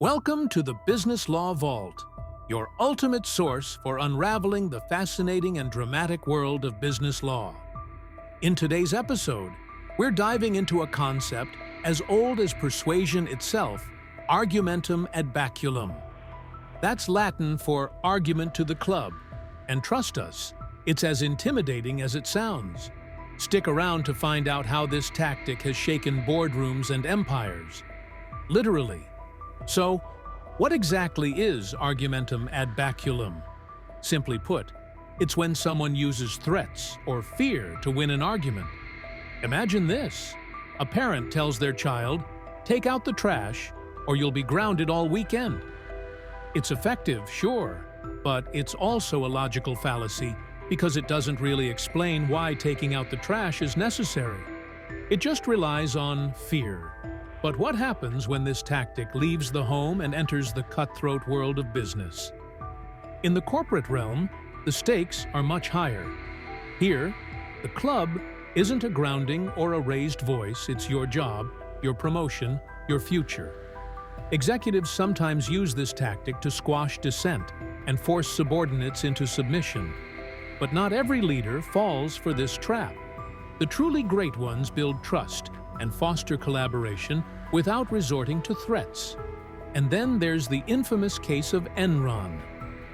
Welcome to the Business Law Vault, your ultimate source for unraveling the fascinating and dramatic world of business law. In today's episode, we're diving into a concept as old as persuasion itself, Argumentum ad Baculum. That's Latin for argument to the club, and trust us, it's as intimidating as it sounds. Stick around to find out how this tactic has shaken boardrooms and empires. Literally. So, what exactly is Argumentum ad Baculum? Simply put, it's when someone uses threats or fear to win an argument. Imagine this. A parent tells their child, "Take out the trash, or you'll be grounded all weekend." It's effective, sure, but it's also a logical fallacy because it doesn't really explain why taking out the trash is necessary. It just relies on fear. But what happens when this tactic leaves the home and enters the cutthroat world of business? In the corporate realm, the stakes are much higher. Here, the club isn't a grounding or a raised voice, it's your job, your promotion, your future. Executives sometimes use this tactic to squash dissent and force subordinates into submission. But not every leader falls for this trap. The truly great ones build trust and foster collaboration without resorting to threats. And then there's the infamous case of Enron.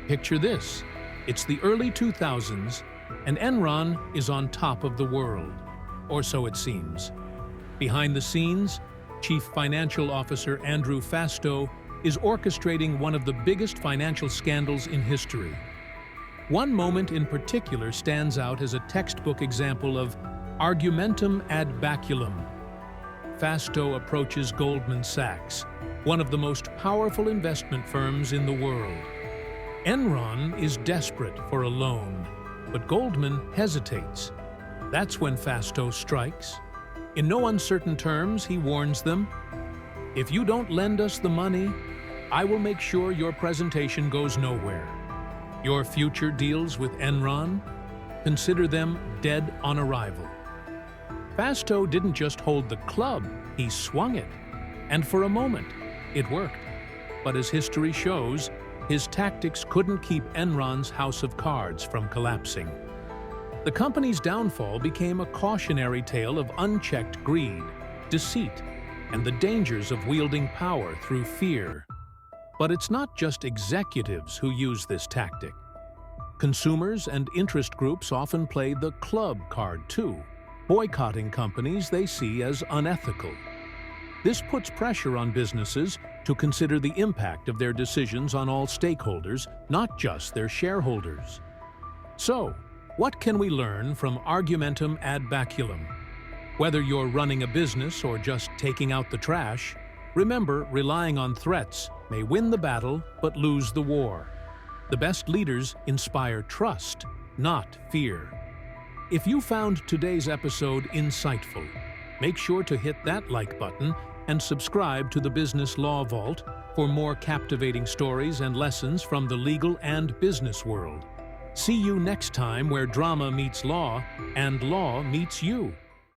Picture this. It's the early 2000s, and Enron is on top of the world. Or so it seems. Behind the scenes, Chief Financial Officer Andrew Fastow is orchestrating one of the biggest financial scandals in history. One moment in particular stands out as a textbook example of Argumentum ad Baculum. Fastow approaches Goldman Sachs, one of the most powerful investment firms in the world. Enron is desperate for a loan, but Goldman hesitates. That's when Fastow strikes. In no uncertain terms, he warns them, "If you don't lend us the money, I will make sure your presentation goes nowhere. Your future deals with Enron, consider them dead on arrival." Fastow didn't just hold the club, he swung it. And for a moment, it worked. But as history shows, his tactics couldn't keep Enron's house of cards from collapsing. The company's downfall became a cautionary tale of unchecked greed, deceit, and the dangers of wielding power through fear. But it's not just executives who use this tactic. Consumers and interest groups often play the club card too, boycotting companies they see as unethical. This puts pressure on businesses to consider the impact of their decisions on all stakeholders, not just their shareholders. So, what can we learn from Argumentum ad Baculum? Whether you're running a business or just taking out the trash, remember, relying on threats may win the battle but lose the war. The best leaders inspire trust, not fear. If you found today's episode insightful, make sure to hit that like button and subscribe to the Business Law Vault for more captivating stories and lessons from the legal and business world. See you next time where drama meets law and law meets you.